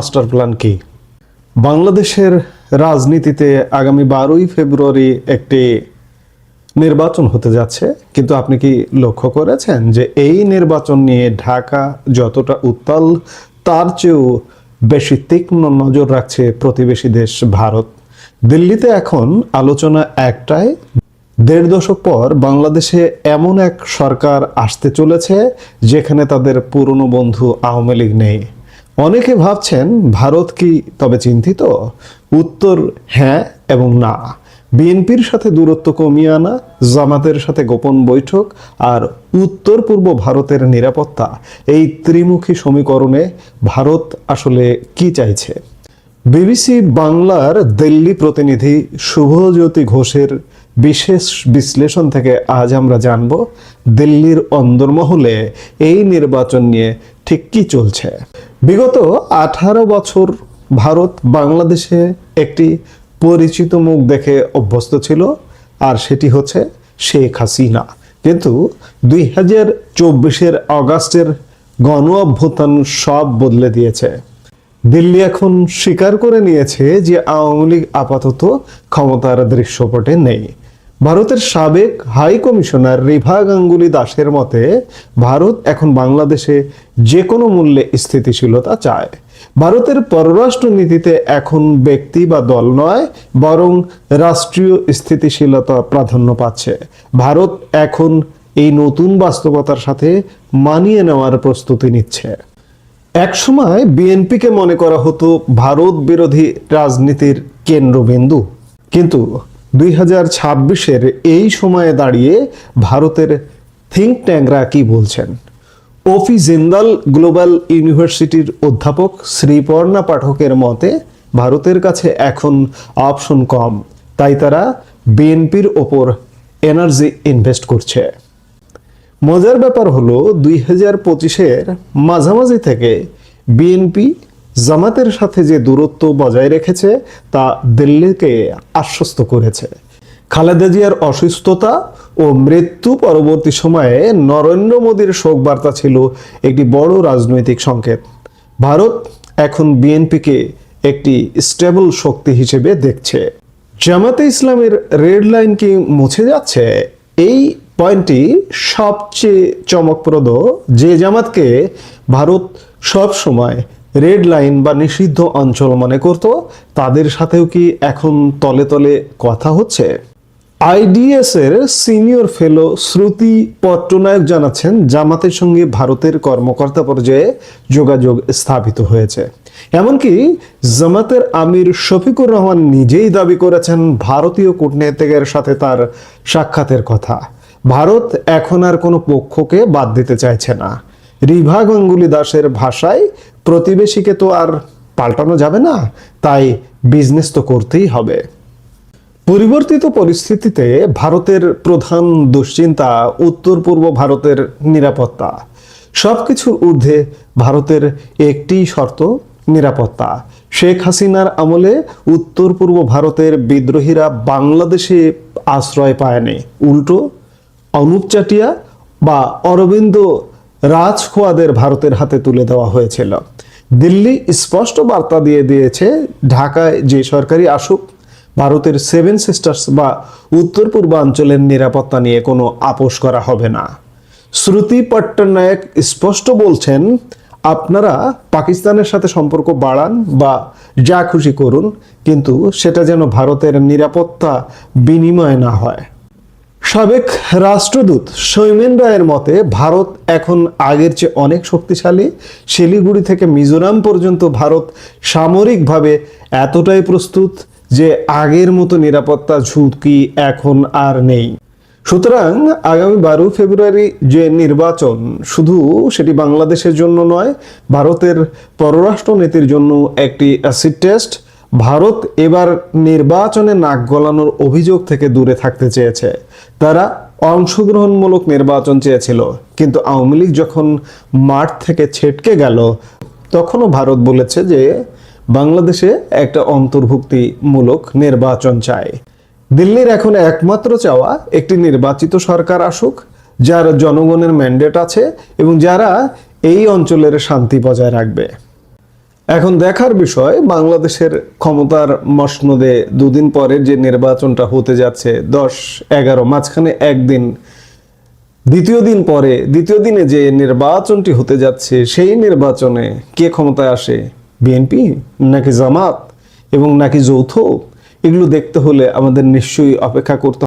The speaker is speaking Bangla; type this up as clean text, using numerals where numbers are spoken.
মাস্টার প্ল্যান কি? বাংলাদেশের রাজনীতিতে আগামী 12ই ফেব্রুয়ারি একটি নির্বাচন হতে যাচ্ছে, কিন্তু আপনি কি লক্ষ্য করেছেন যে এই নির্বাচন নিয়ে ঢাকা যতটা উত্তাল তার চেয়েও বেশি তীক্ষ্ণ নজর রাখছে প্রতিবেশী দেশ ভারত। দিল্লিতে এখন আলোচনা একটাই, 1.5 দশক পর বাংলাদেশে এমন এক সরকার আসতে চলেছে যেখানে তাদের পুরনো বন্ধু আওয়ামী লীগ নেই। অনেকে ভাবছেন ভারত কি তবে চিন্তিত? উত্তর হ্যাঁ এবং না। বিএনপির সাথে দূরত্ব কমিয়ে আনা, জামাতের সাথে গোপন বৈঠক আর উত্তর পূর্ব ভারতের নিরাপত্তা, এই ত্রিমুখী সমীকরণে ভারত আসলে কি চাইছে? বিবিসি বাংলার দিল্লি প্রতিনিধি শুভজ্যোতি ঘোষের বিশেষ বিশ্লেষণ থেকে আজ আমরা জানব দিল্লির অন্দরমহলে এই নির্বাচন নিয়ে ঠিক কি চলছে। বিগত 18 বছর ভারত বাংলাদেশে একটি পরিচিত মুখ দেখে অভ্যস্ত ছিল, আর সেটি হচ্ছে শেখ হাসিনা। কিন্তু 2024-এর অগাস্টের গণ অভ্যুত্থান সব বদলে দিয়েছে। দিল্লি এখন স্বীকার করে নিয়েছে যে আওয়ামী লীগ আপাতত ক্ষমতার দৃশ্যপটে নেই। ভারতের সাবেক হাই কমিশনার রিভা গাঙ্গুলি দাসের মতে ভারত এখন বাংলাদেশে যে কোনো মূল্যে স্থিতিশীলতা চায়। ভারতের পররাষ্ট্র নীতিতে এখন ব্যক্তি বা দল নয়, বরং রাষ্ট্রীয় স্থিতিশীলতা প্রাধান্য পাচ্ছে। ভারত এখন এই নতুন বাস্তবতার সাথে মানিয়ে নেওয়ার প্রস্তুতি নিচ্ছে। একসময় বিএনপিকে মনে করা হতো ভারত বিরোধী রাজনীতির কেন্দ্রবিন্দু, কিন্তু 2026-এর এই সময়ে দাঁড়িয়ে ভারতের থিঙ্ক ট্যাঙ্করা কি বলছেন? ওফি জিন্দাল গ্লোবাল ইউনিভার্সিটির অধ্যাপক শ্রীপর্ণা পাঠকের মতে ভারতের কাছে এখন অপশন কম, তাই তারা বিএনপির ওপর এনার্জি ইনভেস্ট করছে। মজার ব্যাপার হলো 2025-এর মাঝামাঝি থেকে বিএনপি জামাতের সাথে যে দূরত্ব বজায় রেখেছে তা দিল্লিকে আশ্বস্ত করেছে। খালেদা জিয়ার অসুস্থতা ও মৃত্যু পরবর্তী সময়ে নরেন্দ্র মোদীর শোক বার্তা ছিল একটি বড় রাজনৈতিক সংকেত। ভারত এখন বিএনপিকে একটি স্টেবল শক্তি হিসেবে দেখছে। জামাতে ইসলামের রেড লাইন কি মুছে যাচ্ছে? এই পয়েন্টটি সবচেয়ে চমকপ্রদ। যে জামাতকে ভারত সব সময় রেড লাইন বা নিষিদ্ধ অঞ্চল মনে করত, তাদের সাথেও কি এখন তলে তলে কথা হচ্ছে? আইডিএস এর সিনিয়র ফেলো শ্রুতি পট্টনায়ক জানাচ্ছেন জামাতের সঙ্গে ভারতের কর্মকর্তা পর্যায়ে যোগাযোগ স্থাপিত হয়েছে। এমনকি জামাতের আমির শফিকুর রহমান নিজেই দাবি করেছেন ভারতীয় কূটনীতিকের সাথে তার সাক্ষাতের কথা। ভারত এখন আর কোনো পক্ষকে বাদ দিতে চাইছে না। রিভা গাঙ্গুলি দাসের ভাষায় প্রতিবেশীকে তো আর পাল্টানো যাবে না, তাই বিজনেস তো করতেই হবে। পরিবর্তিত পরিস্থিতিতে ভারতের প্রধান দুশ্চিন্তা উত্তর পূর্ব ভারতের নিরাপত্তা। সবকিছুর ঊর্ধ্বে ভারতের একটি শর্ত, নিরাপত্তা। শেখ হাসিনার আমলে উত্তর পূর্ব ভারতের বিদ্রোহীরা বাংলাদেশে আশ্রয় পায়নি, উল্টো অনুপ চেটিয়া বা অরবিন্দ রাজখোয়াদের ভারতের হাতে তুলে দেওয়া হয়েছিল। দিল্লি স্পষ্ট বার্তা দিয়ে দিয়েছে ঢাকায় যে সরকারি আসুক, ভারতের 7 সিস্টার্স বা উত্তর পূর্বাঞ্চলের নিরাপত্তা নিয়ে কোনো আপোষ করা হবে না। শ্রুতি পট্টনায়ক স্পষ্ট বলছেন, আপনারা পাকিস্তানের সাথে সম্পর্ক বাড়ান বা যা খুশি করুন, কিন্তু সেটা যেন ভারতের নিরাপত্তা বিনিময় না হয়। সাবেক রাষ্ট্রদূত সৌমেন রায়ের মতে ভারত এখন আগের চেয়ে অনেক শক্তিশালী। শিলিগুড়ি থেকে মিজোরাম পর্যন্ত ভারত সামরিকভাবে এতটাই প্রস্তুত যে আগের মতো নিরাপত্তা ঝুঁকি এখন আর নেই। সুতরাং আগামী 12 ফেব্রুয়ারি যে নির্বাচন, শুধু সেটি বাংলাদেশের জন্য নয়, ভারতের পররাষ্ট্র নীতির জন্য একটি অ্যাসিড টেস্ট। ভারত এবার নির্বাচনে নাক গলানোর অভিযোগ থেকে দূরে থাকতে চেয়েছে। তারা অংশগ্রহণমূলক নির্বাচন চেয়েছিল, কিন্তু আওয়ামী লীগ যখন মাঠ থেকে ছিটকে গেল, তখনও ভারত বলেছে যে বাংলাদেশে একটা অন্তর্ভুক্তিমূলক নির্বাচন চায়। দিল্লির এখন একমাত্র চাওয়া একটি নির্বাচিত সরকার আসুক, যার জনগণের ম্যান্ডেট আছে এবং যারা এই অঞ্চলের শান্তি বজায় রাখবে। এখন দেখার বিষয় বাংলাদেশের ক্ষমতার মসনদে দুদিন পরে যে নির্বাচনটা হতে যাচ্ছে 10-11 মাঝখানে একদিন, দ্বিতীয় দিনে যে নির্বাচনটি হতে যাচ্ছে সেই নির্বাচনে কে ক্ষমতায় আসে, বিএনপি নাকি জামাত এবং নাকি যৌথ, এগুলো দেখতে হলে আমাদের নিশ্চয়ই অপেক্ষা করতে